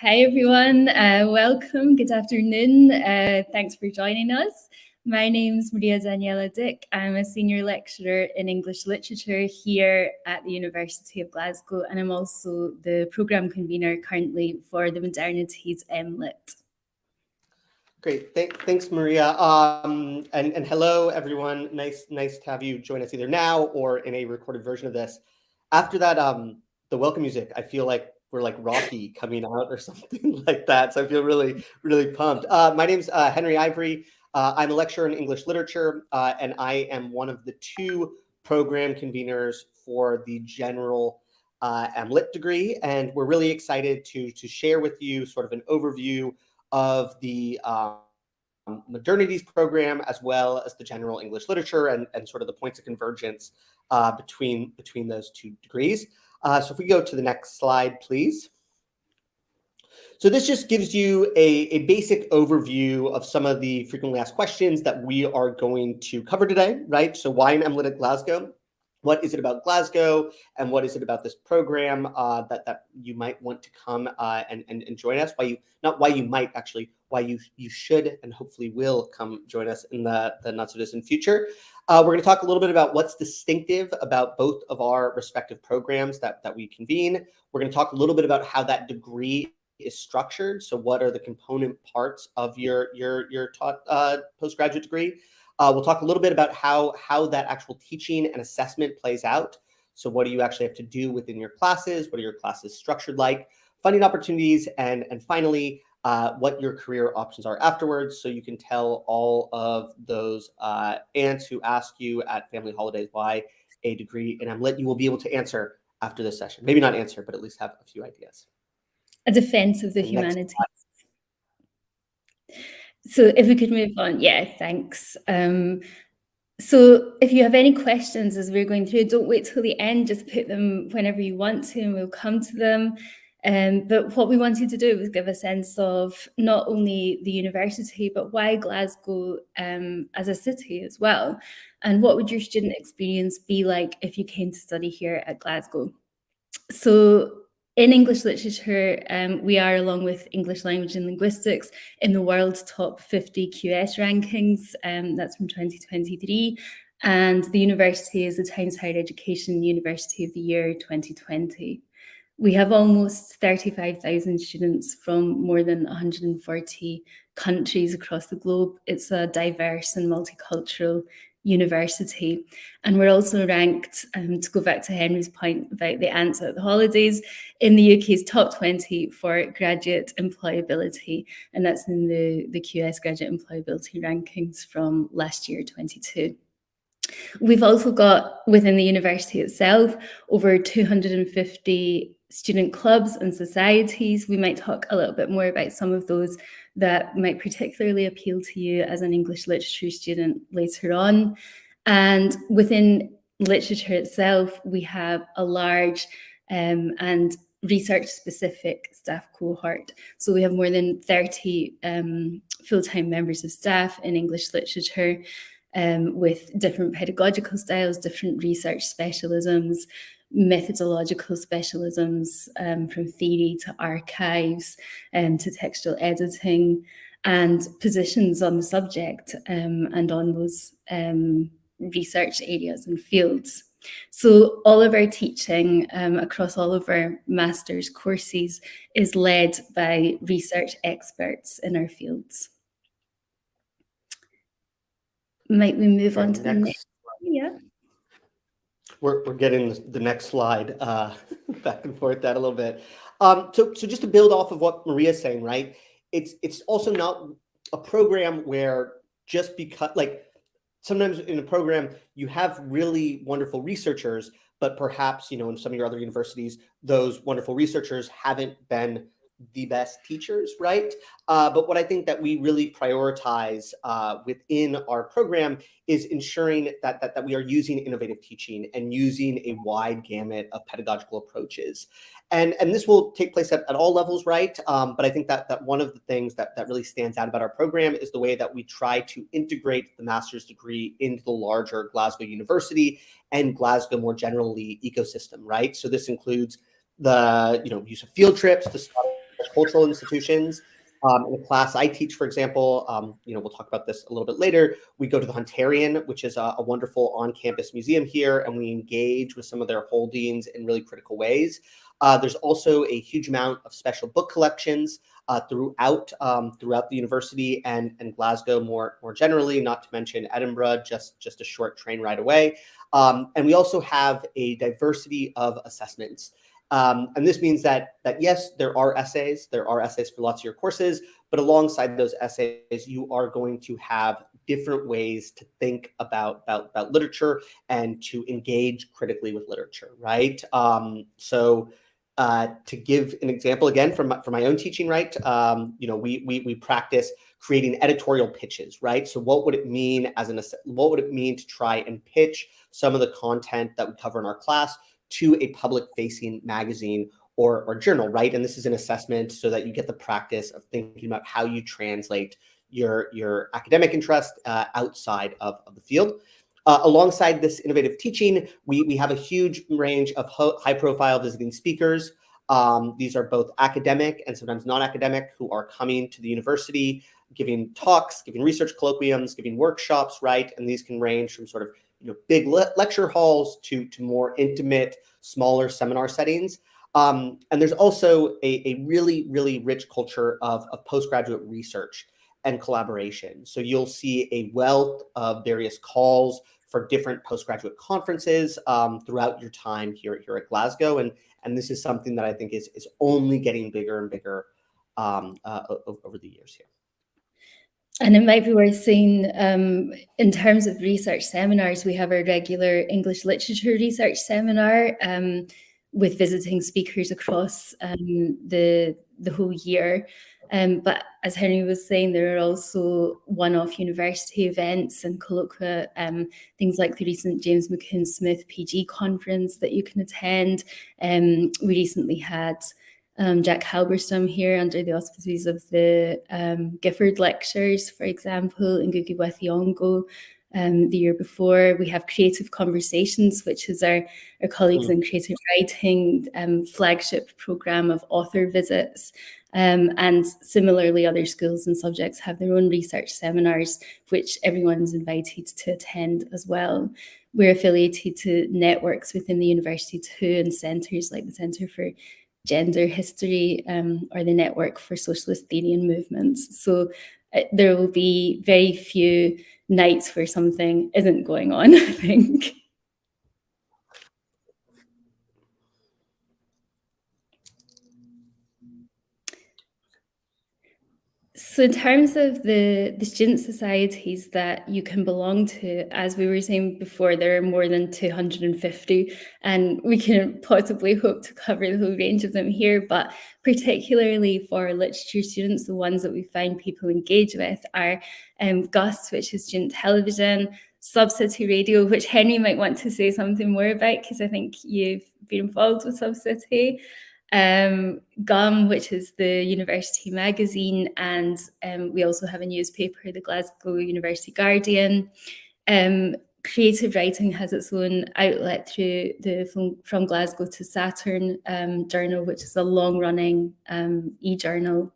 Hi everyone, welcome, good afternoon, thanks for joining us. My name's Maria Daniela Dick. I'm a senior lecturer in English literature here at the University of Glasgow, and I'm also the programme convener currently for the Modernities MLitt. Great, thanks Maria, and hello everyone. Nice to have you join us either now or in a recorded version of this. After that, the welcome music, I feel like we're like Rocky coming out or something like that. So I feel really pumped. My name's Henry Ivory. I'm a lecturer in English literature, and I am one of the two program conveners for the general MLitt degree, and we're really excited to share with you sort of an overview of the Modernities program, as well as the general English literature and sort of the points of convergence between those two degrees. So if we go to the next slide, please. So this just gives you a basic overview of some of the frequently asked questions that we are going to cover today, right? So why an MLitt at Glasgow? What is it about Glasgow, and what is it about this program that you might want to come and join us? Why you should and hopefully will come join us in the not so distant future. We're going to talk a little bit about what's distinctive about both of our respective programs that we convene. We're going to talk a little bit about how that degree is structured. So what are the component parts of your taught postgraduate degree? We'll talk a little bit about how that actual teaching and assessment plays out. So what do you actually have to do within your classes? What are your classes structured like? Funding opportunities, and finally, what your career options are afterwards, so you can tell all of those aunts who ask you at family holidays why a degree in MLitt. You will be able to answer after this session. Maybe not answer, but at least have a few ideas. A defence of the humanities. So if we could move on, yeah, thanks. So if you have any questions as we're going through, don't wait till the end, just put them whenever you want to and we'll come to them. But what we wanted to do was give a sense of not only the university, but why Glasgow as a city as well. And what would your student experience be like if you came to study here at Glasgow? So in English literature, we are, along with English language and linguistics, in the world's top 50 QS rankings. That's from 2023. And the university is the Times Higher Education University of the Year 2020. We have almost 35,000 students from more than 140 countries across the globe. It's a diverse and multicultural university. And we're also ranked, to go back to Henry's point about the ants at the holidays, in the UK's top 20 for graduate employability. And that's in the QS graduate employability rankings from last year, 22. We've also got, within the university itself, over 250 student clubs and societies. We might talk a little bit more about some of those that might particularly appeal to you as an English literature student later on. And within literature itself, we have a large and research-specific staff cohort. So we have more than 30 full-time members of staff in English literature, with different pedagogical styles, different research specialisms, methodological specialisms, from theory to archives, to textual editing, and positions on the subject and on those research areas and fields. So all of our teaching across all of our master's courses is led by research experts in our fields. Might we move on to the next? Yeah. We're getting the next slide back and forth that a little bit. So just to build off of what Maria's saying, right? It's also not a program where just because, like, sometimes in a program you have really wonderful researchers, but perhaps, you know, in some of your other universities, those wonderful researchers haven't been the best teachers, right? But what I think that we really prioritize within our program is ensuring that we are using innovative teaching and using a wide gamut of pedagogical approaches. And this will take place at all levels, right? But I think that one of the things that really stands out about our program is the way that we try to integrate the master's degree into the larger Glasgow University and Glasgow more generally ecosystem, right? So this includes the use of field trips, the cultural institutions. In the class I teach, for example, we'll talk about this a little bit later. We go to the Hunterian, which is a wonderful on-campus museum here, and we engage with some of their holdings in really critical ways. There's also a huge amount of special book collections throughout the university and Glasgow more generally, not to mention Edinburgh, just a short train ride away. And we also have a diversity of assessments. And this means that yes, there are essays for lots of your courses, but alongside those essays, you are going to have different ways to think about literature and to engage critically with literature, right? So to give an example again from my own teaching, right? We practice creating editorial pitches, right? So what would it mean to try and pitch some of the content that we cover in our class to a public-facing magazine or journal, right? And this is an assessment so that you get the practice of thinking about how you translate your academic interest outside of the field. Alongside this innovative teaching, we have a huge range of high-profile visiting speakers. These are both academic and sometimes non-academic who are coming to the university, giving talks, giving research colloquiums, giving workshops, right? And these can range from sort of big lecture halls to more intimate, smaller seminar settings. And there's also a really, really rich culture of postgraduate research and collaboration. So you'll see a wealth of various calls for different postgraduate conferences throughout your time here at Glasgow. And this is something that I think is only getting bigger and bigger over the years here. And it might be worth saying, in terms of research seminars, we have our regular English literature research seminar with visiting speakers across the whole year. But as Henry was saying, there are also one-off university events and colloquia, things like the recent James McCune Smith PG conference that you can attend. We recently had Jack Halberstam here under the auspices of the Gifford Lectures, for example, in Ngugi wa Thiong'o. The year before, we have Creative Conversations, which is our colleagues in creative writing flagship programme of author visits. And similarly, other schools and subjects have their own research seminars, which everyone's invited to attend as well. We're affiliated to networks within the university too, and centres like the Centre for Gender History or the Network for Socialist Theory and Movements. So there will be very few nights where something isn't going on, I think. So in terms of the student societies that you can belong to, as we were saying before, there are more than 250, and we can possibly hope to cover the whole range of them here, but particularly for literature students, the ones that we find people engage with are GUST, which is student television, Sub-City Radio, which Henry might want to say something more about, because I think you've been involved with Sub-City. GUM, which is the university magazine, and we also have a newspaper, the Glasgow University Guardian. Creative writing has its own outlet through the From Glasgow to Saturn journal, which is a long-running e-journal.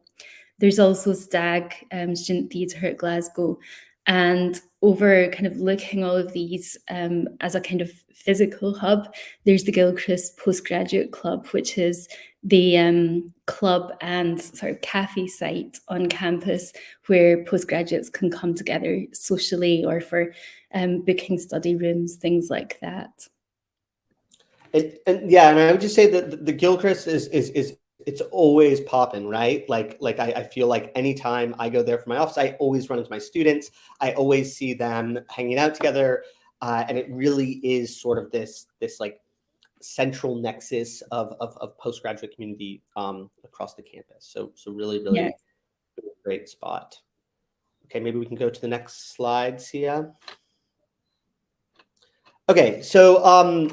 There's also STAG, Student Theatre at Glasgow. And over kind of looking all of these as a kind of physical hub, there's the Gilchrist Postgraduate Club, which is the club and sort of cafe site on campus where postgraduates can come together socially or for booking study rooms, things like that. And I would just say that the Gilchrist is it's always popping, right? Like I feel like anytime I go there for my office, I always run into my students. I always see them hanging out together, and it really is sort of this like central nexus of postgraduate community across the campus. So really Yes. great spot. Okay, maybe we can go to the next slide, Sia. Okay, so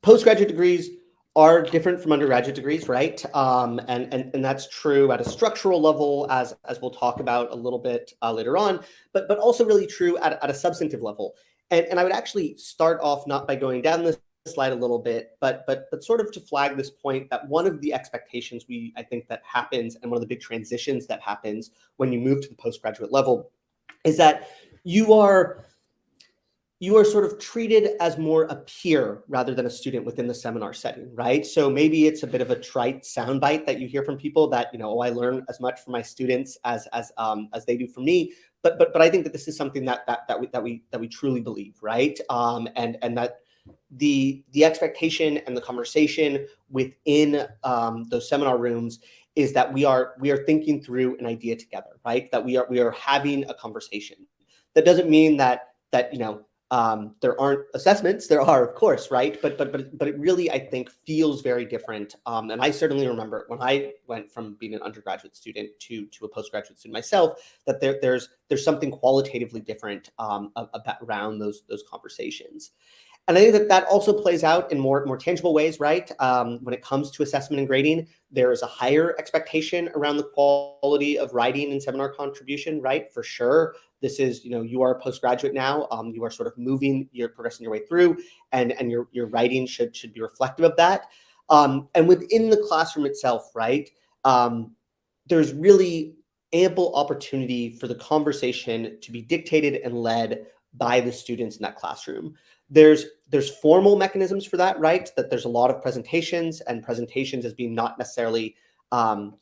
postgraduate degrees are different from undergraduate degrees, right? And that's true at a structural level, as we'll talk about a little bit later on, but also really true at a substantive level. And I would actually start off not by going down this slide a little bit, but sort of to flag this point that one of the expectations I think that happens, and one of the big transitions that happens when you move to the postgraduate level, is that you are sort of treated as more a peer rather than a student within the seminar setting, right? So maybe it's a bit of a trite soundbite that you hear from people that, oh, I learn as much from my students as they do from me. But I think that this is something that we truly believe, right? And that the expectation and the conversation within those seminar rooms is that we are thinking through an idea together, right? That we are having a conversation. That doesn't mean that there aren't assessments. There are, of course, right? But it really, I think, feels very different. And I certainly remember when I went from being an undergraduate student to a postgraduate student myself, that there's something qualitatively different around those conversations. And I think that also plays out in more tangible ways, right? When it comes to assessment and grading, there is a higher expectation around the quality of writing and seminar contribution, right? For sure. This is, you are a postgraduate now. You are sort of you're progressing your way through, and your writing should be reflective of that. And within the classroom itself, right? There's really ample opportunity for the conversation to be dictated and led by the students in that classroom. There's formal mechanisms for that, right? That there's a lot of presentations as being not necessarily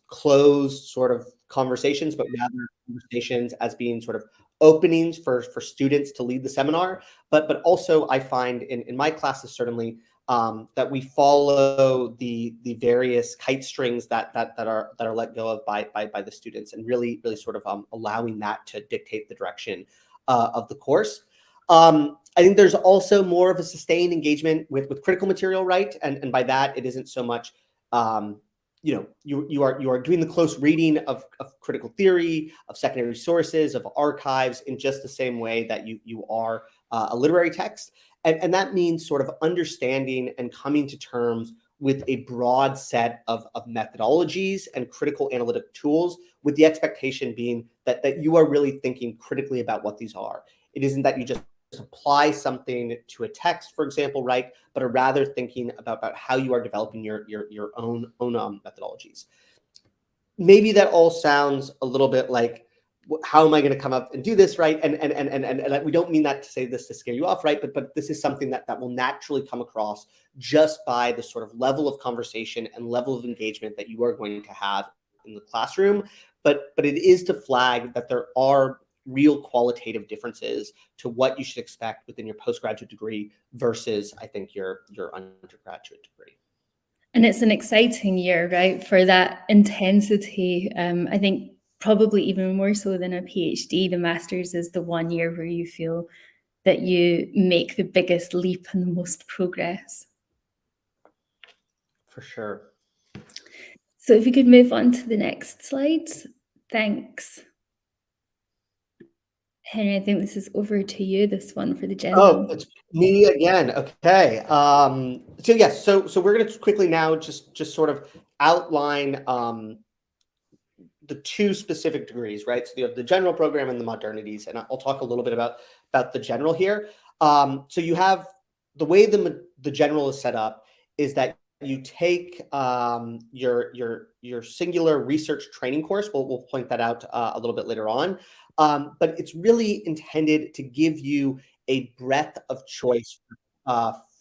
closed sort of conversations, but rather conversations as being sort of openings for students to lead the seminar. But also I find in my classes certainly that we follow the various kite strings that are let go of by the students, and really sort of allowing that to dictate the direction of the course. I think there's also more of a sustained engagement with critical material, right? And by that, it isn't so much, you are doing the close reading of critical theory, of secondary sources, of archives in just the same way that you are a literary text. And that means sort of understanding and coming to terms with a broad set of methodologies and critical analytic tools, with the expectation being that you are really thinking critically about what these are. It isn't that you just apply something to a text, for example, right? But are rather thinking about how you are developing your own methodologies. Maybe that all sounds a little bit like, how am I going to come up and do this, right? And we don't mean that to say this to scare you off, right? But this is something that will naturally come across just by the sort of level of conversation and level of engagement that you are going to have in the classroom. But it is to flag that there are real qualitative differences to what you should expect within your postgraduate degree versus, I think, your undergraduate degree. And it's an exciting year, right, for that intensity. I think probably even more so than a PhD, the master's is the one year where you feel that you make the biggest leap and the most progress. For sure. So if you could move on to the next slide. Thanks. Henry, I think this is over to you, this one for the general. Oh, it's me again. Okay. So yes, so we're going to quickly now just sort of outline the two specific degrees, right? So you have the general program and the modernities, and I'll talk a little bit about the general here. So you have the way the general is set up is that you take your singular research training course. We'll point that out a little bit later on. But it's really intended to give you a breadth of choice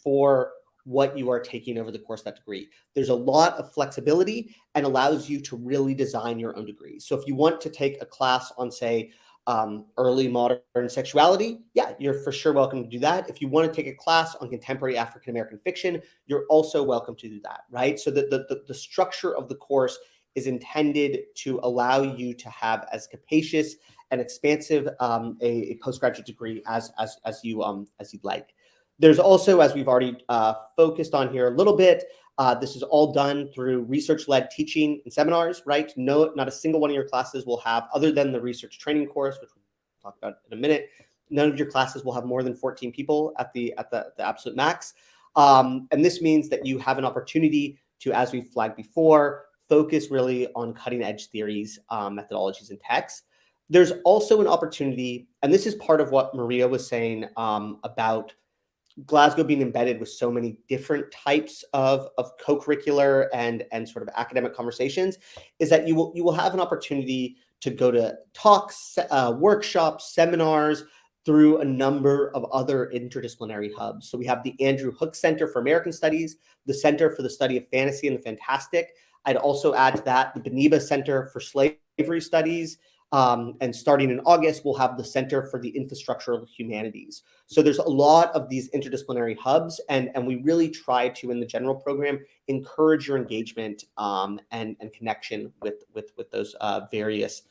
for what you are taking over the course of that degree. There's a lot of flexibility and allows you to really design your own degree. So if you want to take a class on, say, early modern sexuality, yeah, you're for sure welcome to do that. If you want to take a class on contemporary African-American fiction, you're also welcome to do that, right? So the structure of the course is intended to allow you to have as capacious and expansive a postgraduate degree as you'd like. There's also, as we've already focused on here a little bit, this is all done through research-led teaching and seminars, right? No, not a single one of your classes will have, other than the research training course, which we'll talk about in a minute, none of your classes will have more than 14 people at the absolute max. And this means that you have an opportunity to, as we flagged before, focus really on cutting-edge theories, methodologies, and texts. There's also an opportunity, and this is part of what Maria was saying about Glasgow being embedded with so many different types of co-curricular and sort of academic conversations is that you will have an opportunity to go to talks, workshops, seminars through a number of other interdisciplinary hubs. So we have the Andrew Hook Center for American Studies, the Center for the Study of Fantasy and the Fantastic. I'd also add to that the Beneba Center for Slavery Studies. And starting in August, we'll have the Center for the Infrastructural Humanities. So there's a lot of these interdisciplinary hubs, and we really try to, in the general program, encourage your engagement and connection with those various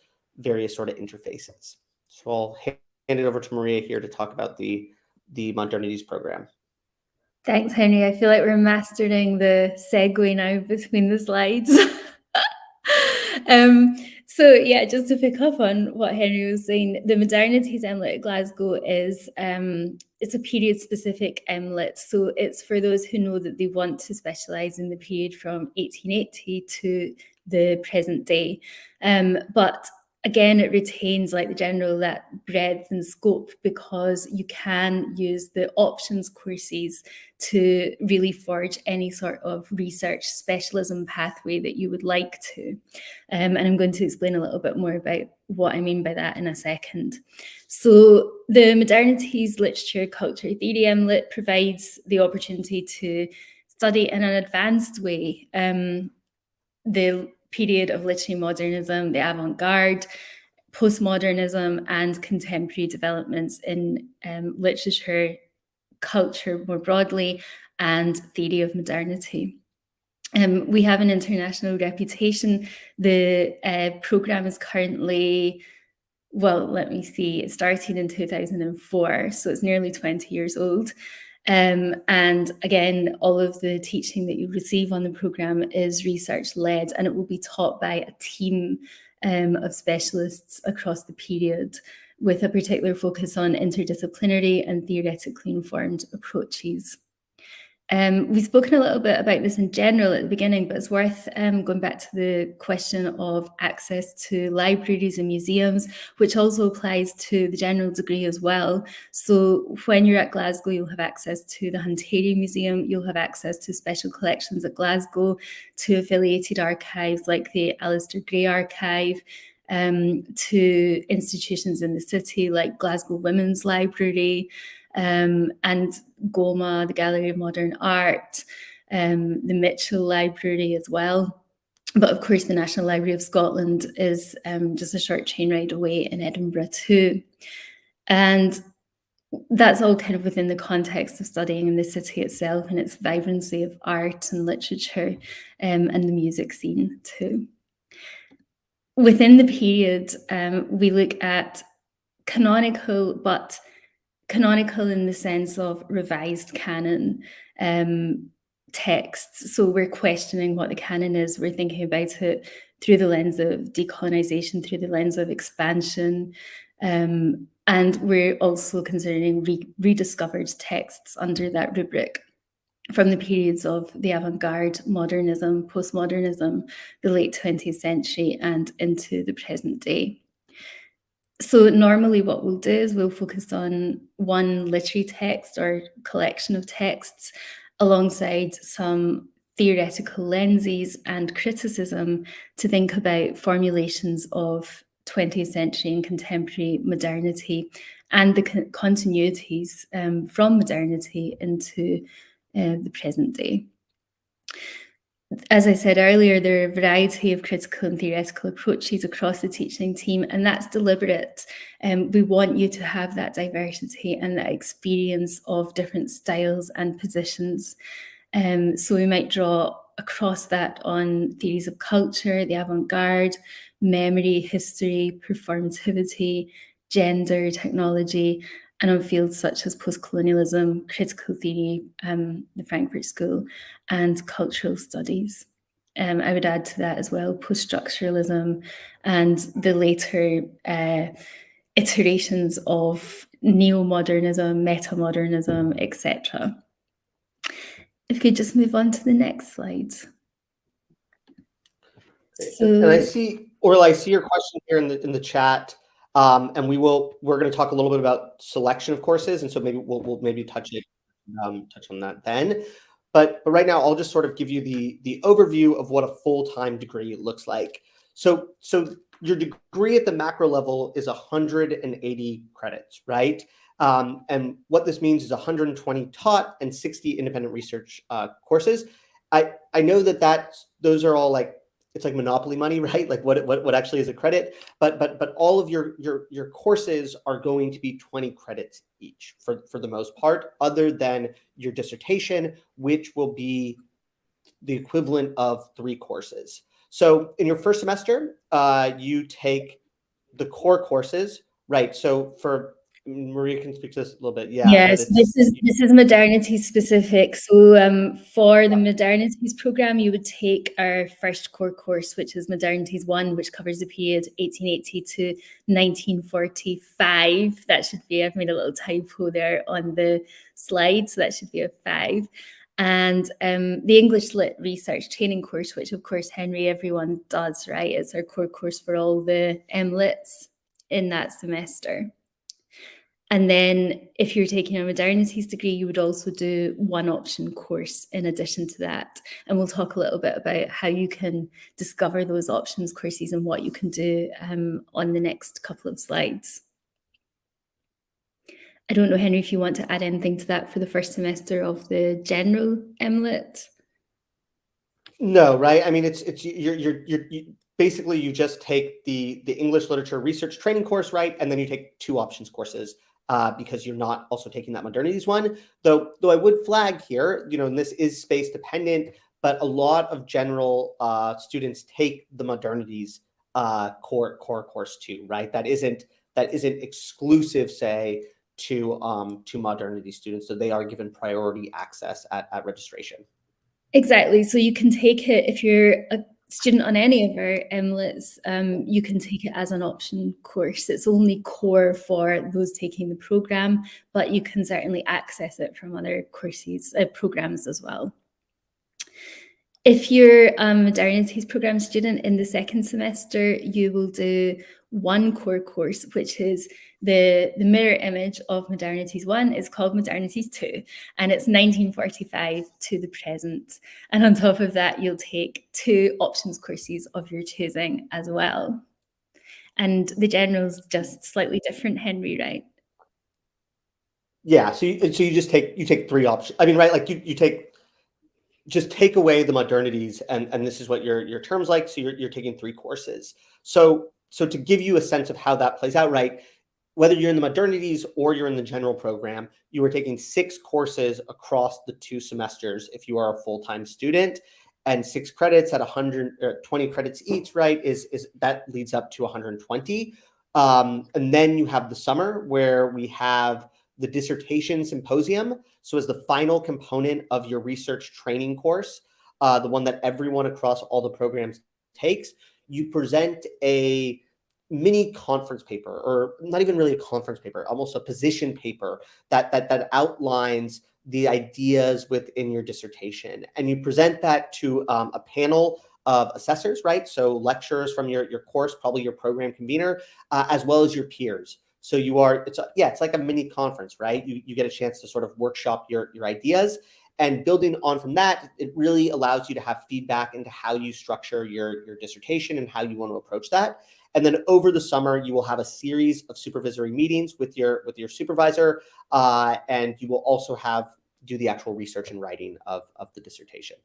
sort of interfaces. So I'll hand it over to Maria here to talk about the Modernities program. Thanks, Henry. I feel like we're mastering the segue now between the slides. So yeah, just to pick up on what Henry was saying, the Modernities MLitt Glasgow is it's a period-specific MLitt. So it's for those who know that they want to specialise in the period from 1880 to the present day. But again, it retains like the general that breadth and scope because you can use the options courses to really forge any sort of research specialism pathway that you would like to. And I'm going to explain a little bit more about what I mean by that in a second. So the Modernities Literature Culture Theory MLitt provides the opportunity to study in an advanced way the period of literary modernism, the avant-garde, postmodernism, and contemporary developments in literature, culture more broadly, and theory of modernity. We have an international reputation. The programme is currently, well, let me see, it started in 2004, so it's nearly 20 years old. And again, all of the teaching that you receive on the programme is research-led, and it will be taught by a team of specialists across the period with a particular focus on interdisciplinary and theoretically informed approaches. We've spoken a little bit about this in general at the beginning, but it's worth going back to the question of access to libraries and museums, which also applies to the general degree as well. So when you're at Glasgow, you'll have access to the Hunterian Museum, you'll have access to special collections at Glasgow, to affiliated archives like the Alistair Gray Archive, to institutions in the city like Glasgow Women's Library, and GOMA, the Gallery of Modern Art, the Mitchell Library as well. But of course, the National Library of Scotland is just a short train ride away in Edinburgh too. And that's all kind of within the context of studying in the city itself and its vibrancy of art and literature and the music scene too. Within the period, we look at canonical, but canonical in the sense of revised canon texts. So we're questioning what the canon is. We're thinking about it through the lens of decolonization, through the lens of expansion. And we're also considering rediscovered texts under that rubric from the periods of the avant-garde, modernism, postmodernism, the late 20th century, and into the present day. So normally what we'll do is we'll focus on one literary text or collection of texts alongside some theoretical lenses and criticism to think about formulations of 20th century and contemporary modernity and the continuities from modernity into the present day. As I said earlier, there are a variety of critical and theoretical approaches across the teaching team, and that's deliberate. We want you to have that diversity and that experience of different styles and positions. So we might draw across that on theories of culture, the avant-garde, memory, history, performativity, gender, technology, and on fields such as post-colonialism, critical theory, the Frankfurt School, and cultural studies. I would add to that as well post-structuralism and the later iterations of neo-modernism, meta-modernism, etc. If you could just move on to the next slide. So, and I see, Orla, I see your question here in the chat. And we're going to talk a little bit about selection of courses, and so maybe we'll maybe touch it touch on that then. But right now, I'll just sort of give you the overview of what a full-time degree looks like. So your degree at the macro level is 180 credits, right? And what this means is 120 taught and 60 independent research courses. I know that those are all like, it's like monopoly money, right? Like what actually is a credit, but all of your courses are going to be 20 credits each for the most part, other than your dissertation, which will be the equivalent of 3 courses. So in your first semester, you take the core courses, right? So for Maria can speak to this a little bit, yeah, but Yes, it's this is Modernities specific. So for the Modernities program, you would take our first core course, which is Modernities 1, which covers the period 1880 to 1945. That should be, I've made a little typo there on the slide, so that should be a 5. And the English Lit Research Training course, which of course, Henry, everyone does, right? It's our core course for all the MLits in that semester. And then if you're taking a Modernities degree, you would also do one option course in addition to that. And we'll talk a little bit about how you can discover those options courses and what you can do on the next couple of slides. I don't know, Henry, if you want to add anything to that for the first semester of the general MLitt. No, right? I mean, it's you basically you just take the English literature research training course, right? And then you take 2 options courses because you're not also taking that modernities one. Though I would flag here, and this is space dependent, but a lot of general students take the modernities core course too, right? That isn't exclusive, say, to modernity students, so they are given priority access at registration. Exactly. So you can take it if you're a student on any of our MLITs, you can take it as an option course. It's only core for those taking the program, but you can certainly access it from other courses, programs as well. If you're a Modernities program student in the second semester, you will do one core course, which is the mirror image of Modernities 1 is called Modernities 2, and it's 1945 to the present. And on top of that, you'll take 2 options courses of your choosing as well. And the general's just slightly different, Henry, right? Yeah, so you just take 3 options. I mean, right? Like you just take away the modernities, and this is what your term's like. So you're taking 3 courses. So to give you a sense of how that plays out, right? Whether you're in the modernities or you're in the general program, you are taking 6 courses across the 2 semesters if you are a full-time student, and 6 credits at 120 credits each, right? Is that leads up to 120. And then you have the summer where we have the dissertation symposium. So as the final component of your research training course, the one that everyone across all the programs takes, you present a mini conference paper, or not even really a conference paper, almost a position paper that outlines the ideas within your dissertation. And you present that to a panel of assessors, right? So lecturers from your course, probably your program convener, as well as your peers. So it's like a mini conference, right? You get a chance to sort of workshop your ideas, and building on from that, it really allows you to have feedback into how you structure your dissertation and how you want to approach that. And then over the summer, you will have a series of supervisory meetings with your supervisor, and you will also do the actual research and writing of the dissertation.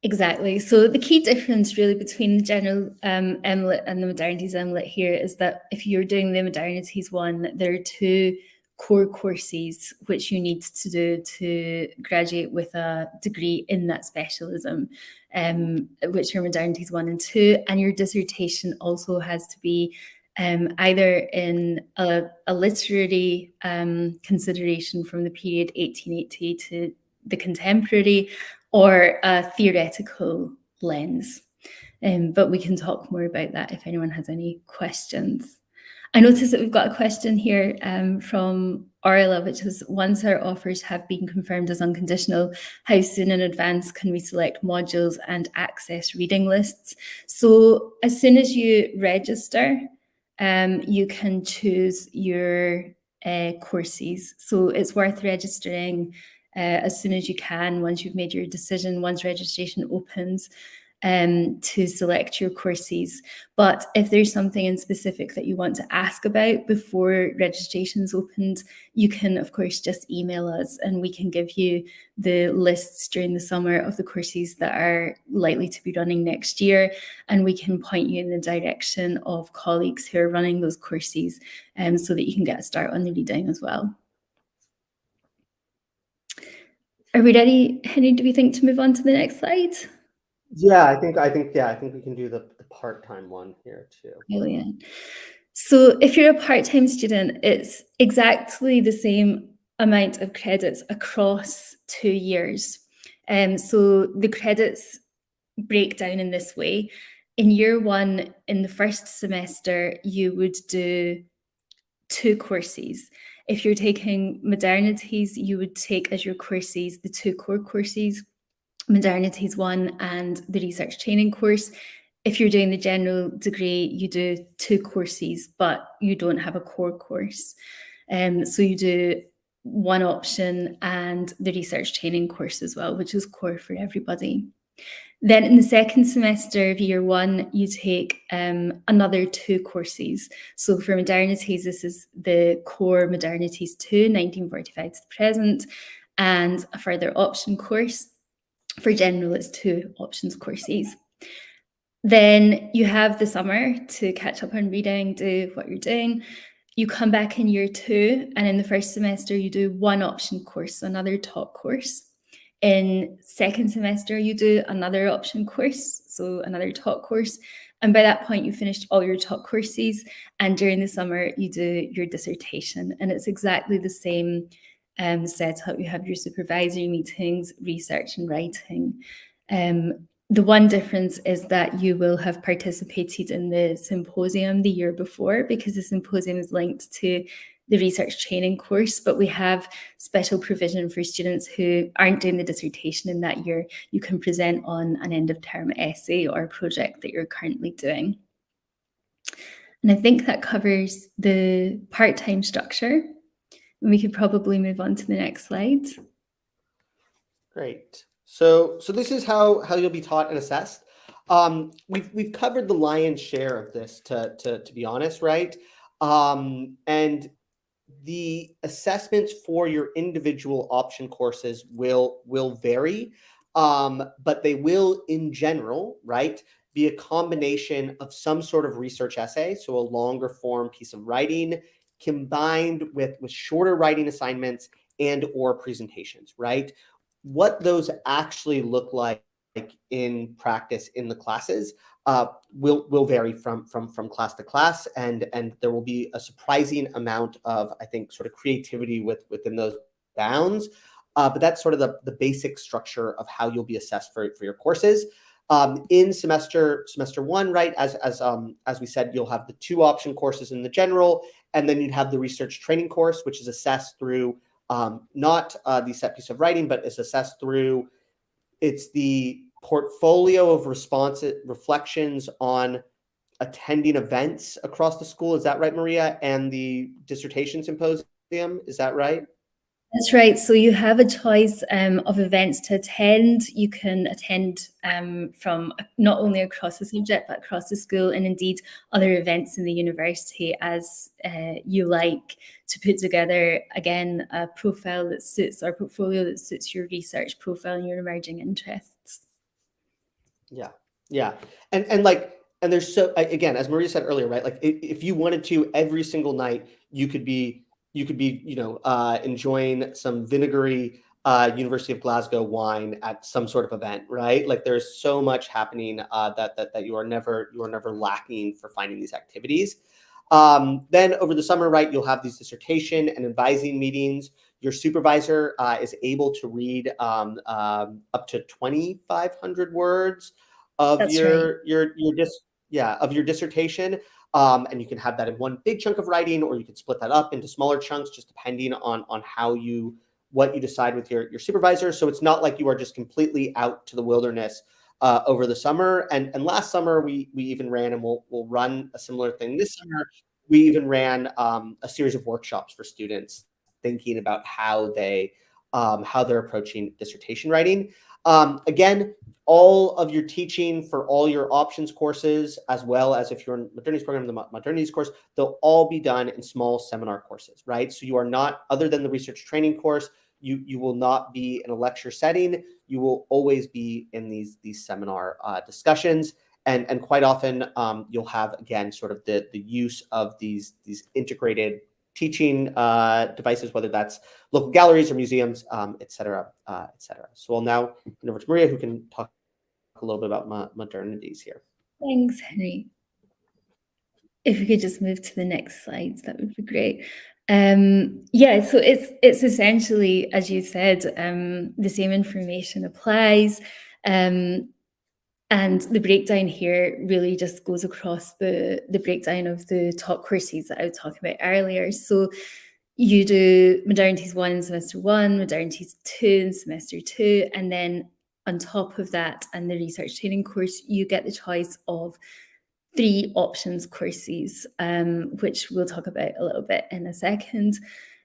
Exactly. So the key difference really between the general MLitt and the Modernities MLitt here is that if you're doing the Modernities one, there are 2 core courses which you need to do to graduate with a degree in that specialism, which are Modernities 1 and 2. And your dissertation also has to be either in a literary consideration from the period 1880 to the contemporary, or a theoretical lens. But we can talk more about that if anyone has any questions. I noticed that we've got a question here from Orla, which is, once our offers have been confirmed as unconditional, how soon in advance can we select modules and access reading lists? So as soon as you register, you can choose your courses. So it's worth registering as soon as you can, once you've made your decision, once registration opens, to select your courses. But if there's something in specific that you want to ask about before registration's opened, you can, of course, just email us and we can give you the lists during the summer of the courses that are likely to be running next year, and we can point you in the direction of colleagues who are running those courses, so that you can get a start on the reading as well. Are we ready, Henry, do we think, to move on to the next slide? Yeah, I think we can do the part-time one here too. Brilliant. So if you're a part-time student, it's exactly the same amount of credits across 2 years. So the credits break down in this way. In year one, in the first semester, you would do 2 courses. If you're taking Modernities, you would take as your courses the 2 core courses, Modernities 1 and the research training course. If you're doing the general degree, you do 2 courses, but you don't have a core course. So you do one option and the research training course as well, which is core for everybody. Then in the second semester of year one, you take another 2 courses. So for Modernities, this is the core Modernities 2, 1945 to the present, and a further option course. For general, it's 2 options courses. Then you have the summer to catch up on reading, do what you're doing. You come back in year 2, and in the first semester, you do 1 option course, so another top course. In second semester, you do another option course, so another top course. And by that point, you finished all your top courses. And during the summer, you do your dissertation. And it's exactly the same setup. You have your supervisory meetings, research and writing. The one difference is that you will have participated in the symposium the year before, because the symposium is linked to the research training course, but we have special provision for students who aren't doing the dissertation in that year. You can present on an end of term essay or project that you're currently doing. And I think that covers the part-time structure. And we could probably move on to the next slide. Great. So this is how you'll be taught and assessed. We've covered the lion's share of this, to be honest, right? And the assessments for your individual option courses will vary, but they will, in general, right, be a combination of some sort of research essay, so a longer form piece of writing, combined with shorter writing assignments and or presentations, right? What those actually look like in practice in the classes will vary from class to class, and there will be a surprising amount of, I think, sort of creativity within those bounds. But that's sort of the basic structure of how you'll be assessed for your courses. In semester one, right, as we said, you'll have the 2 option courses in the general, and then you'd have the research training course, which is assessed through not the set piece of writing, but is assessed through, it's the portfolio of reflections on attending events across the school. Is that right, Maria? And the dissertation symposium, is that right? That's right. So you have a choice of events to attend. You can attend from not only across the subject, but across the school, and indeed other events in the university as you like, to put together, again, a profile that suits, our portfolio that suits your research profile and your emerging interests. Yeah. And there's, so again, as Maria said earlier, right, like if you wanted to, every single night you could be enjoying some vinegary University of Glasgow wine at some sort of event, right? Like there's so much happening that you are never lacking for finding these activities. Then over the summer, right, you'll have these dissertation and advising meetings. Your supervisor is able to read up to 2,500 words of That's your dissertation. And you can have that in one big chunk of writing, or you can split that up into smaller chunks, just depending on what you decide with your supervisor. So it's not like you are just completely out to the wilderness over the summer. And last summer we even ran, and we'll run a similar thing this summer, we even ran a series of workshops for students thinking about how they're approaching dissertation writing. Again, all of your teaching for all your options courses, as well as if you're in Modernities program, the Modernities course, they'll all be done in small seminar courses, right? So you are not, other than the research training course, you will not be in a lecture setting. You will always be in these seminar discussions. And quite often you'll have, again, sort of the use of these integrated teaching devices, whether that's local galleries or museums, et cetera, et cetera. So I'll now hand over to Maria, who can talk a little bit about Modernities here. Thanks, Henry. If we could just move to the next slides, that would be great. Yeah, so it's essentially, as you said, the same information applies. And the breakdown here really just goes across the breakdown of the top courses that I was talking about earlier. So you do Modernities 1 in semester 1, Modernities 2 in semester 2, and then on top of that and the research training course, you get the choice of 3 options courses, which we'll talk about a little bit in a second.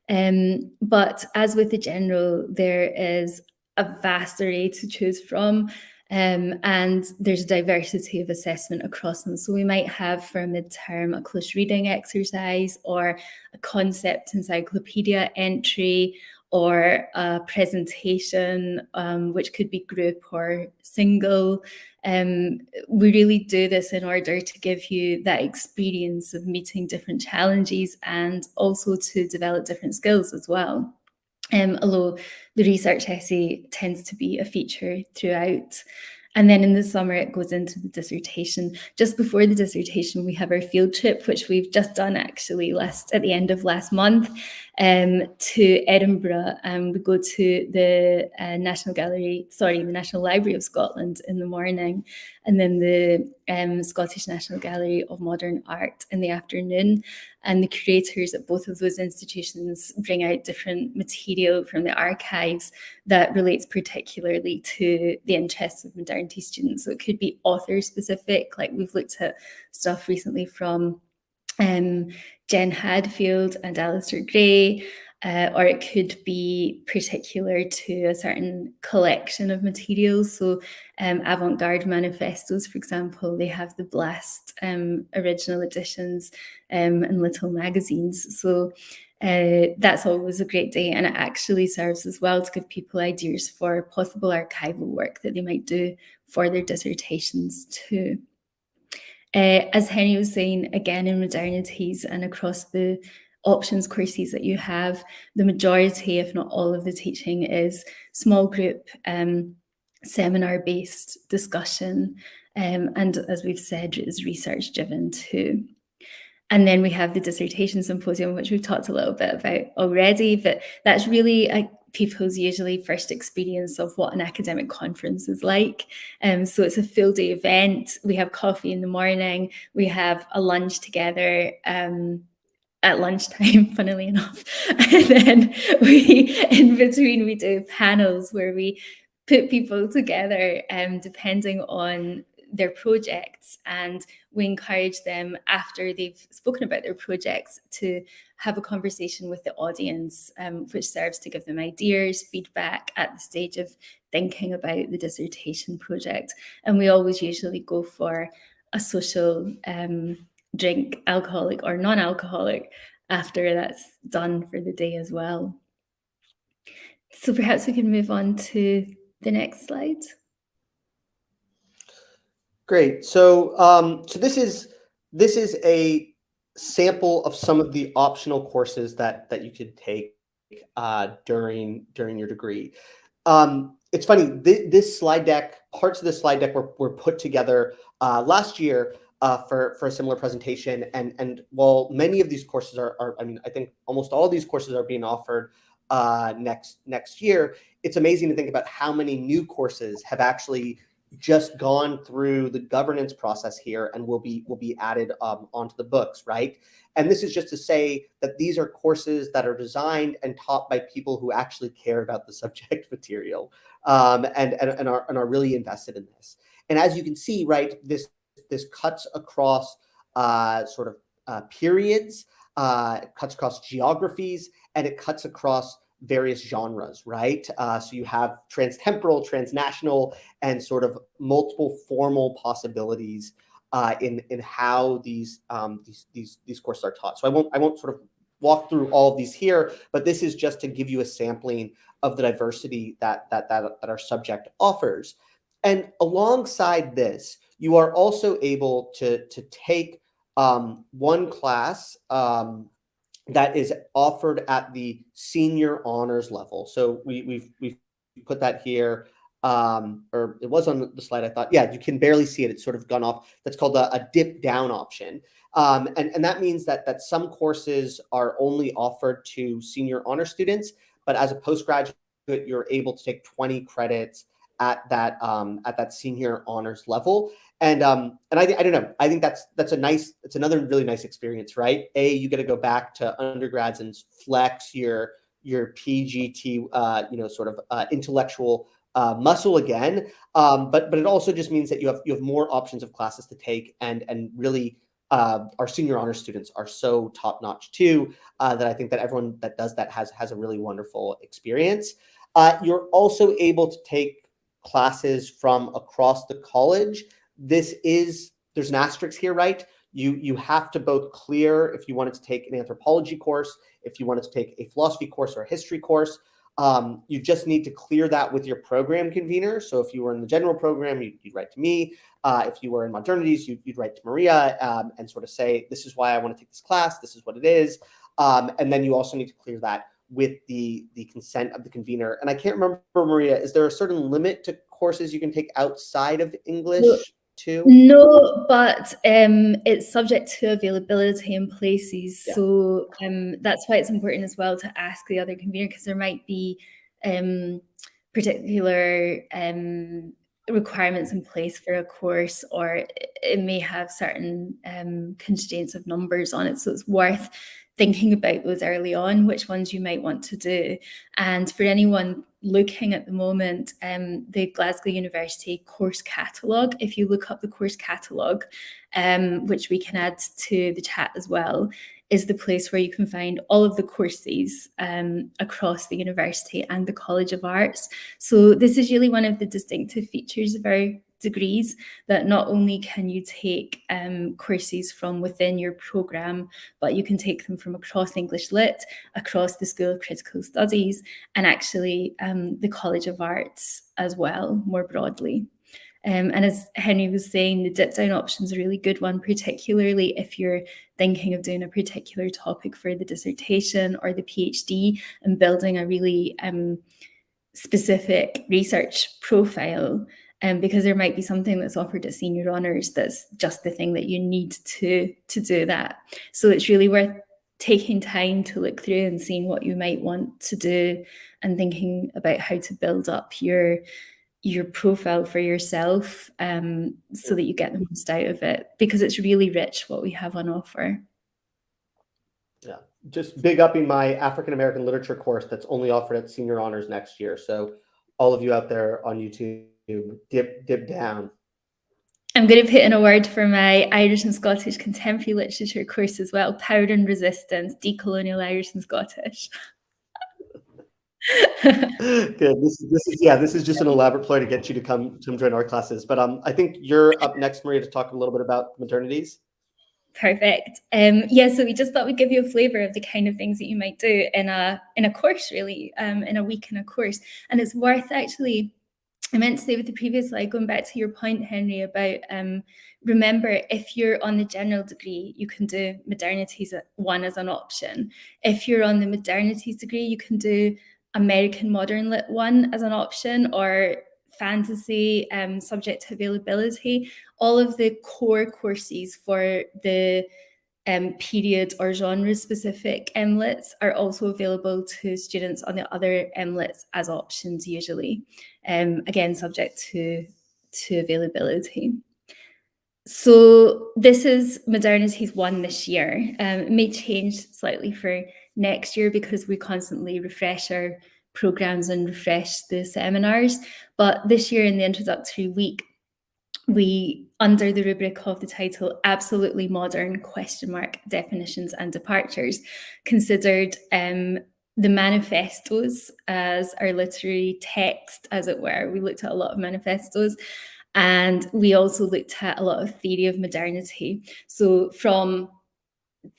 But as with the general, there is a vast array to choose from, and there's a diversity of assessment across them. So we might have for a midterm a close reading exercise, or a concept encyclopedia entry, or a presentation, which could be group or single. We really do this in order to give you that experience of meeting different challenges and also to develop different skills as well. Although the research essay tends to be a feature throughout. And then in the summer, it goes into the dissertation. Just before the dissertation, we have our field trip, which we've just done actually at the end of last month, to Edinburgh. We go to the National Library of Scotland in the morning, and then the Scottish National Gallery of Modern Art in the afternoon. And the curators at both of those institutions bring out different material from the archives that relates particularly to the interests of modernity students. So it could be author specific, like we've looked at stuff recently from Jen Hadfield and Alistair Gray, or it could be particular to a certain collection of materials. So avant-garde manifestos, for example, they have the Blast original editions and little magazines. So that's always a great day, and it actually serves as well to give people ideas for possible archival work that they might do for their dissertations too. As Henry was saying, again, in modernities and across the options courses that you have, the majority, if not all of the teaching is small group, seminar-based discussion, and as we've said, is research-driven too. And then we have the dissertation symposium, which we've talked a little bit about already, but that's really people's usually first experience of what an academic conference is like. So it's a full day event. We have coffee in the morning. We have a lunch together at lunchtime, funnily enough. And then in between, we do panels where we put people together depending on their projects, and we encourage them, after they've spoken about their projects, to have a conversation with the audience, which serves to give them ideas, feedback at the stage of thinking about the dissertation project. And we always usually go for a social drink, alcoholic or non-alcoholic, after that's done for the day as well. So perhaps we can move on to the next slide. Great. So this is a sample of some of the optional courses that you could take during your degree. It's funny, this slide deck, parts of this slide deck were put together last year for a similar presentation, and while many of these courses are, I mean, I think almost all of these courses are being offered next year, it's amazing to think about how many new courses have actually just gone through the governance process here and will be added onto the books, right? And this is just to say that these are courses that are designed and taught by people who actually care about the subject material, and are really invested in this. And as you can see, right, this cuts across sort of periods, it cuts across geographies, and it cuts across various genres, right? So you have transtemporal, transnational, and sort of multiple formal possibilities in how these courses are taught. So I won't sort of walk through all of these here, but this is just to give you a sampling of the diversity that our subject offers. And alongside this, you are also able to take one class that is offered at the senior honors level. So we've put that here, or it was on the slide, I thought. Yeah, you can barely see it. It's sort of gone off. That's called a dip down option. And that means that some courses are only offered to senior honor students, but as a postgraduate, you're able to take 20 credits at that senior honors level. And I don't know. I think it's another really nice experience, right? You get to go back to undergrads and flex your PGT, sort of intellectual muscle again. But it also just means that you have more options of classes to take, and really our senior honor students are so top notch too, that I think that everyone that does that has a really wonderful experience. You're also able to take classes from across the college. There's an asterisk here, right? You have to both clear if you wanted to take an anthropology course, if you wanted to take a philosophy course or a history course. You just need to clear that with your program convener. So if you were in the general program, you'd write to me. If you were in Modernities, you'd write to Maria and sort of say, this is why I want to take this class. This is what it is. And then you also need to clear that with the consent of the convener. And I can't remember, Maria, is there a certain limit to courses you can take outside of English too? No, but it's subject to availability in places. Yeah. So that's why it's important as well to ask the other convener, because there might be particular requirements in place for a course, or it may have certain constraints of numbers on it. So it's worth thinking about those early on, which ones you might want to do. And for anyone looking at the moment, the Glasgow University course catalogue, if you look up the course catalogue, which we can add to the chat as well, is the place where you can find all of the courses across the university and the College of Arts. So this is really one of the distinctive features of our degrees, that not only can you take courses from within your programme, but you can take them from across English Lit, across the School of Critical Studies, and actually the College of Arts as well, more broadly. And as Henry was saying, the dip down option is a really good one, particularly if you're thinking of doing a particular topic for the dissertation or the PhD and building a really specific research profile. Because there might be something that's offered at senior honours that's just the thing that you need to do that. So it's really worth taking time to look through and seeing what you might want to do, and thinking about how to build up your profile for yourself, so that you get the most out of it, because it's really rich what we have on offer. Yeah, just big upping my African American literature course that's only offered at senior honors next year. So all of you out there on YouTube, dip down. I'm going to put in a word for my Irish and Scottish contemporary literature course as well: Power and Resistance, Decolonial Irish and Scottish. Good. This is just an elaborate ploy to get you to come join our classes. But I think you're up next, Maria, to talk a little bit about Modernities. Perfect. So we just thought we'd give you a flavour of the kind of things that you might do in a course, really, in a week in a course. And it's worth actually, I meant to say with the previous slide, going back to your point, Henry, about remember, if you're on the general degree, you can do Modernities 1 as an option. If you're on the Modernities degree, you can do American Modern Lit 1 as an option, or fantasy, subject to availability. All of the core courses for the period or genre specific MLiTs are also available to students on the other MLiTs as options usually, again subject to availability. So this is Modernities 1 this year. It may change slightly for next year because we constantly refresh our programs and refresh the seminars, but this year in the introductory week we, under the rubric of the title, Absolutely Modern, ? Definitions and Departures, considered the manifestos as our literary text, as it were. We looked at a lot of manifestos, and we also looked at a lot of theory of modernity. So from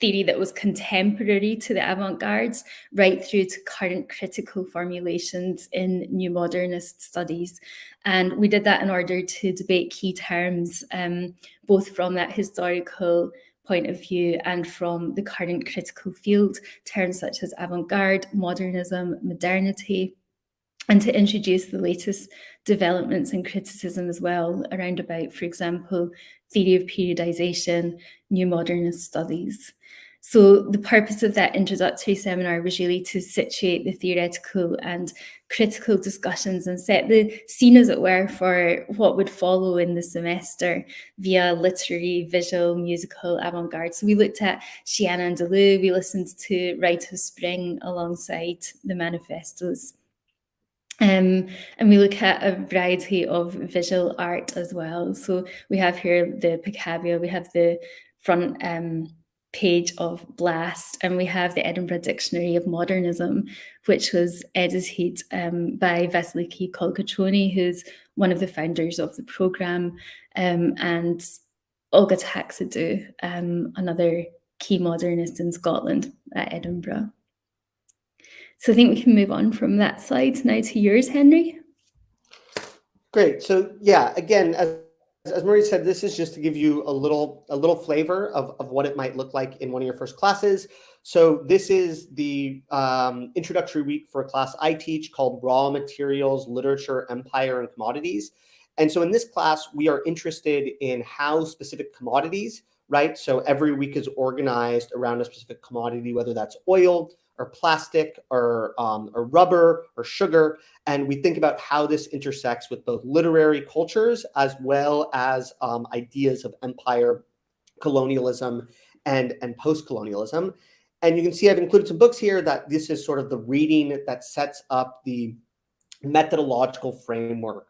theory that was contemporary to the avant-gardes, right through to current critical formulations in new modernist studies. And we did that in order to debate key terms, both from that historical point of view and from the current critical field, terms such as avant-garde, modernism, modernity, and to introduce the latest developments in criticism as well, around about, for example, theory of periodization, new modernist studies. So the purpose of that introductory seminar was really to situate the theoretical and critical discussions and set the scene, as it were, for what would follow in the semester via literary, visual, musical, avant-garde. So we looked at Shiana and Deleu, we listened to Rite of Spring alongside the manifestos. And we look at a variety of visual art as well. So we have here the Picabia, we have the front page of Blast, and we have the Edinburgh Dictionary of Modernism, which was edited by Vasiliki Kolkatroni, who's one of the founders of the programme, and Olga Taxidou, another key modernist in Scotland at Edinburgh. So I think we can move on from that slide now to yours, Henry. Great. So yeah, again, as Marie said, this is just to give you a little flavor of what it might look like in one of your first classes. So this is the introductory week for a class I teach called Raw Materials, Literature, Empire, and Commodities. And so in this class, we are interested in how specific commodities, right? So every week is organized around a specific commodity, whether that's oil or plastic or rubber or sugar. And we think about how this intersects with both literary cultures as well as ideas of empire, colonialism, and post-colonialism. And you can see I've included some books here that this is sort of the reading that sets up the methodological framework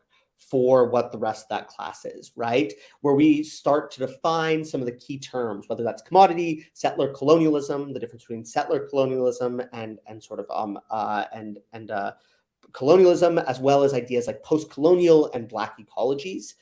for what the rest of that class is, right? Where we start to define some of the key terms, whether that's commodity, settler colonialism, the difference between settler colonialism and sort of colonialism, as well as ideas like post-colonial and Black ecologies.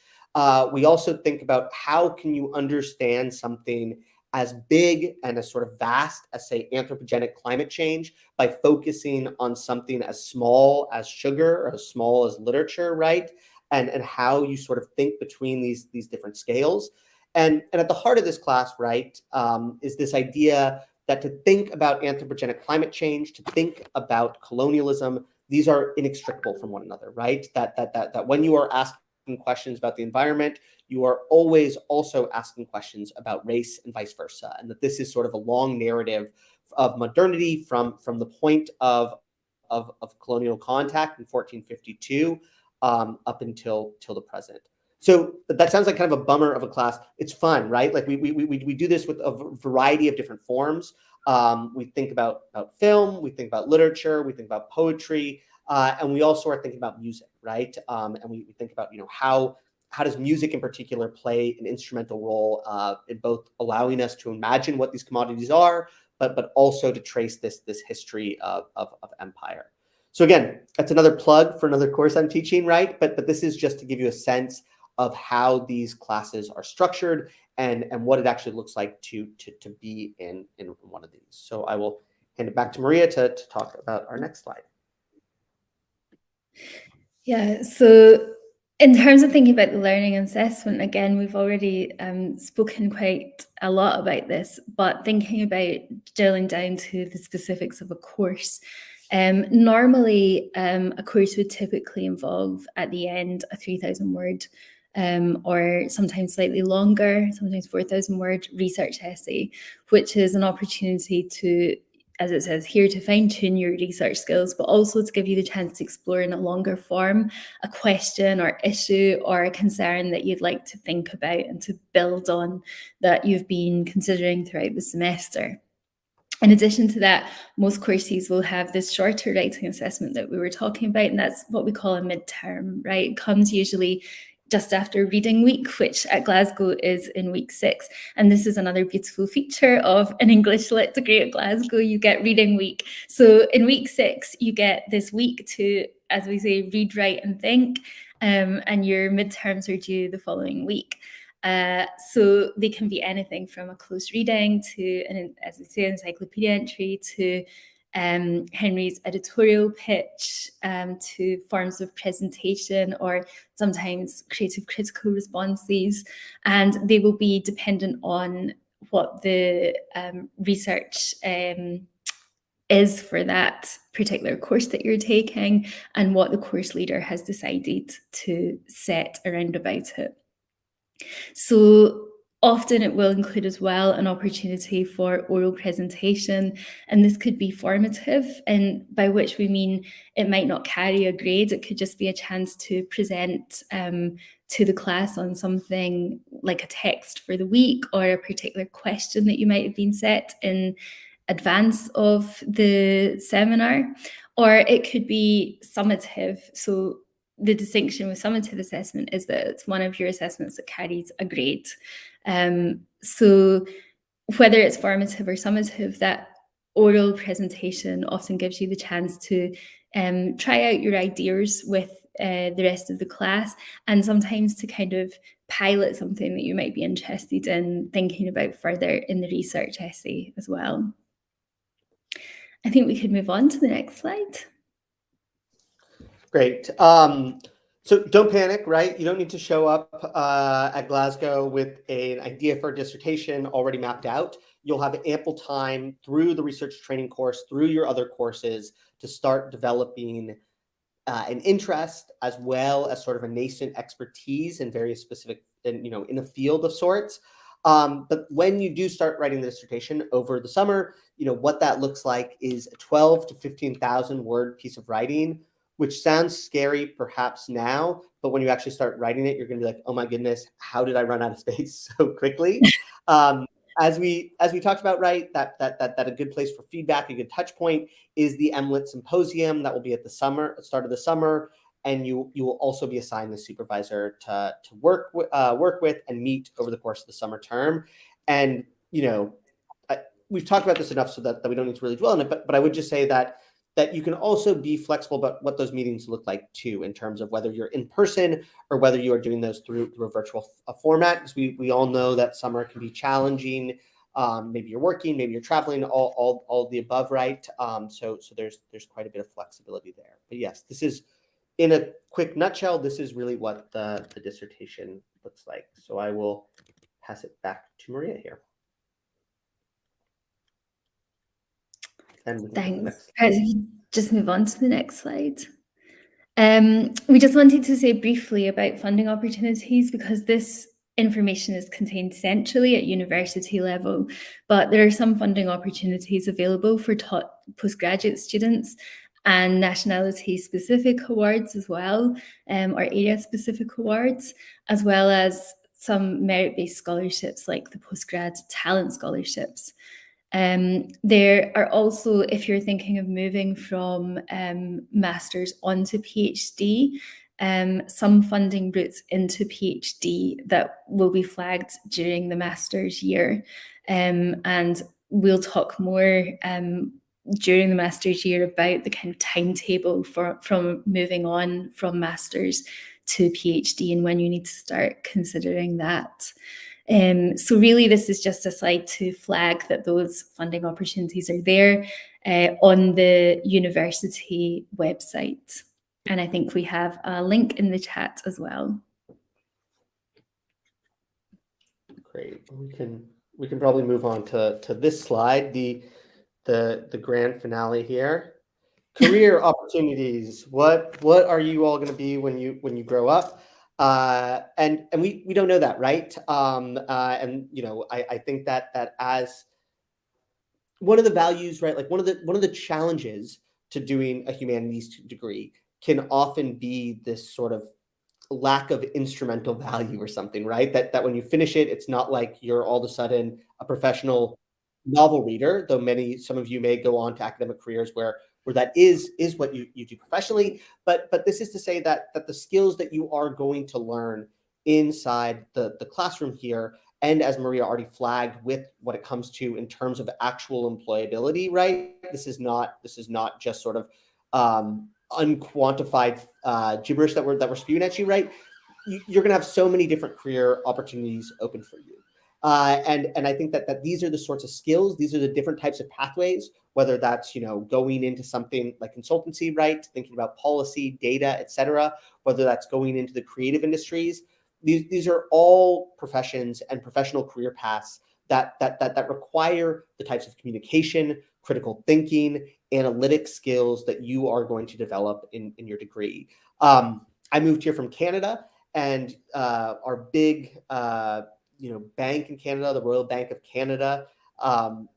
We also think about how can you understand something as big and as sort of vast as, say, anthropogenic climate change by focusing on something as small as sugar or as small as literature, right? And how you sort of think between these different scales. And at the heart of this class, right, is this idea that to think about anthropogenic climate change, to think about colonialism, these are inextricable from one another, right? That when you are asking questions about the environment, you are always also asking questions about race and vice versa. And that this is sort of a long narrative of modernity from the point of colonial contact in 1452 up until the present. So that sounds like kind of a bummer of a class. It's fun, right? Like we do this with a variety of different forms. We think about film, we think about literature, we think about poetry, and we also are thinking about music, right? And we think about, how does music in particular play an instrumental role in both allowing us to imagine what these commodities are, but also to trace this history of empire. So again, that's another plug for another course I'm teaching, right? But this is just to give you a sense of how these classes are structured and what it actually looks like to be in one of these. So I will hand it back to Maria to talk about our next slide. Yeah, so in terms of thinking about the learning and assessment, again, we've already spoken quite a lot about this, but thinking about drilling down to the specifics of a course. Normally, a course would typically involve at the end a 3,000 word or sometimes slightly longer, sometimes 4,000 word research essay, which is an opportunity to, as it says here, to fine-tune your research skills, but also to give you the chance to explore in a longer form a question or issue or a concern that you'd like to think about and to build on that you've been considering throughout the semester. In addition to that, most courses will have this shorter writing assessment that we were talking about, and that's what we call a midterm, right? It comes usually just after reading week, which at Glasgow is in week 6. And this is another beautiful feature of an English lit degree at Glasgow. You get reading week. So in week 6, you get this week to, as we say, read, write, and think. And your midterms are due the following week. So they can be anything from a close reading to, as we say, encyclopedia entry to Henry's editorial pitch, to forms of presentation, or sometimes creative critical responses. And they will be dependent on what the research is for that particular course that you're taking and what the course leader has decided to set around about it. So often it will include as well an opportunity for oral presentation, and this could be formative, and by which we mean it might not carry a grade. It could just be a chance to present to the class on something like a text for the week or a particular question that you might have been set in advance of the seminar, or it could be summative. So the distinction with summative assessment is that it's one of your assessments that carries a grade. So whether it's formative or summative, that oral presentation often gives you the chance to try out your ideas with the rest of the class, and sometimes to kind of pilot something that you might be interested in thinking about further in the research essay as well. I think we could move on to the next slide. Great. So don't panic, right? You don't need to show up at Glasgow with an idea for a dissertation already mapped out. You'll have ample time through the research training course, through your other courses, to start developing an interest as well as sort of a nascent expertise in various specific, in a field of sorts. But when you do start writing the dissertation over the summer, what that looks like is a 12 to 15,000 word piece of writing, which sounds scary perhaps now, but when you actually start writing it, you're going to be like, oh my goodness, how did I run out of space so quickly? As we talked about, right, that a good place for feedback, a good touch point, is the MLitt Symposium that will be at the start of the summer, and you will also be assigned the supervisor to work with and meet over the course of the summer term. And we've talked about this enough so that we don't need to really dwell on it, but I would just say that you can also be flexible about what those meetings look like too, in terms of whether you're in person or whether you are doing those through a virtual format, because we all know that summer can be challenging. Maybe you're working, maybe you're traveling, all the above, right? So there's quite a bit of flexibility there. But yes, this is, in a quick nutshell, this is really what the dissertation looks like. So I will pass it back to Maria here. And thanks. Just move on to the next slide. We just wanted to say briefly about funding opportunities, because this information is contained centrally at university level, but there are some funding opportunities available for postgraduate students and nationality-specific awards as well, or area-specific awards, as well as some merit-based scholarships like the postgrad talent scholarships. There are also, if you're thinking of moving from master's onto PhD, some funding routes into PhD that will be flagged during the master's year. And we'll talk more during the master's year about the kind of timetable from moving on from master's to PhD and when you need to start considering that. So really, this is just a slide to flag that those funding opportunities are there on the university website. And I think we have a link in the chat as well. Great. We can probably move on to this slide, the grand finale here. Career opportunities. What are you all going to be when you grow up? And we don't know that, right? I think that as one of the values, right, like one of the challenges to doing a humanities degree can often be this sort of lack of instrumental value or something, right? That when you finish it, it's not like you're all of a sudden a professional novel reader, though some of you may go on to academic careers where that is what you do professionally. But this is to say that the skills that you are going to learn inside the classroom here. And as Maria already flagged, with what it comes to in terms of actual employability, right? This is not just sort of unquantified gibberish that we're spewing at you, right? You're going to have so many different career opportunities open for you. And I think that these are the sorts of skills, these are the different types of pathways, whether that's, going into something like consultancy, right? Thinking about policy, data, et cetera, whether that's going into the creative industries. These are all professions and professional career paths that require the types of communication, critical thinking, analytic skills that you are going to develop in your degree. I moved here from Canada, and our big bank in Canada, the Royal Bank of Canada,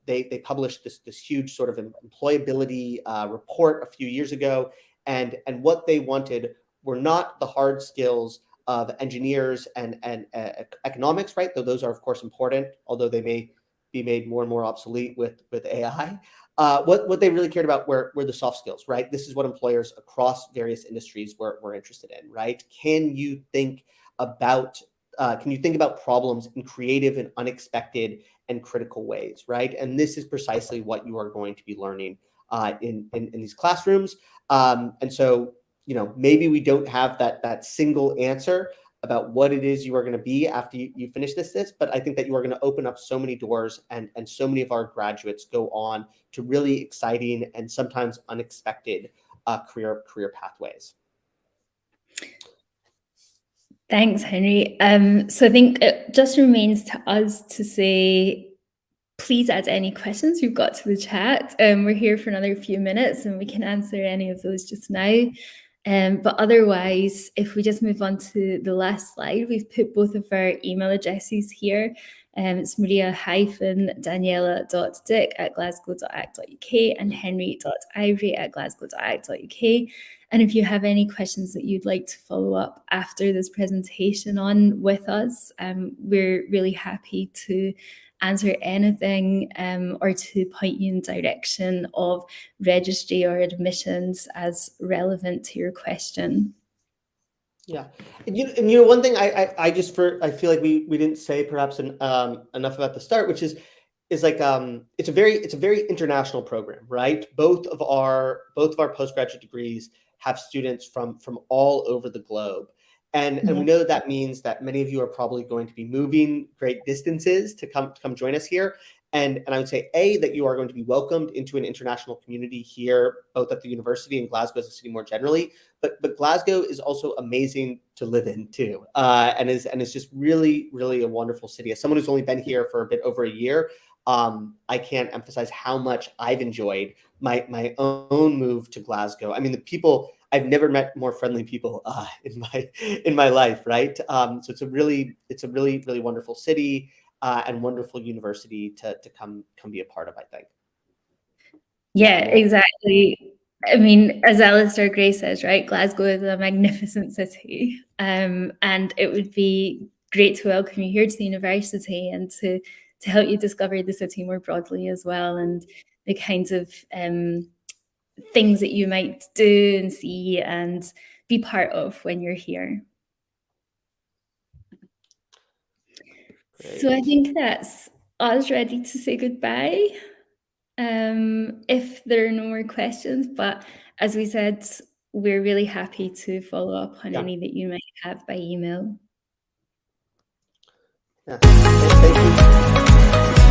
they published this huge sort of employability report a few years ago, and what they wanted were not the hard skills of engineers and economics, right? Though those are of course important, although they may be made more and more obsolete with AI. What they really cared about were the soft skills, right? This is what employers across various industries were interested in, right? Can you think about problems in creative and unexpected and critical ways, right? And this is precisely what you are going to be learning in these classrooms. And so, maybe we don't have that single answer about what it is you are going to be after you finish this, but I think that you are going to open up so many doors, and so many of our graduates go on to really exciting and sometimes unexpected career pathways. Thanks, Henry. So I think it just remains to us to say, please add any questions you've got to the chat. We're here for another few minutes and we can answer any of those just now. But otherwise, if we just move on to the last slide, we've put both of our email addresses here. It's maria-daniela.dick@glasgow.ac.uk and henry.ivory@glasgow.ac.uk. And if you have any questions that you'd like to follow up after this presentation on with us, we're really happy to answer anything or to point you in direction of registry or admissions as relevant to your question. Yeah, and one thing I feel like we didn't say perhaps enough about the start, which is like it's a very international program, right? Both of our postgraduate degrees have students from all over the globe. And we know that means that many of you are probably going to be moving great distances to come join us here. And I would say, that you are going to be welcomed into an international community here, both at the university and Glasgow as a city more generally. But Glasgow is also amazing to live in too, and is just really, really a wonderful city. As someone who's only been here for a bit over a year, I can't emphasize how much I've enjoyed my own move to Glasgow. I mean, the people, I've never met more friendly people in my life, right? So it's a really wonderful city and wonderful university to come be a part of, I think. Yeah, exactly. I mean, as Alistair Gray says, right, Glasgow is a magnificent city, and it would be great to welcome you here to the university and to help you discover the city more broadly as well, and the kinds of things that you might do and see and be part of when you're here. Great. So I think that's us ready to say goodbye. If there are no more questions, but as we said, we're really happy to follow up on any that you might have by email. Yeah. Thank you.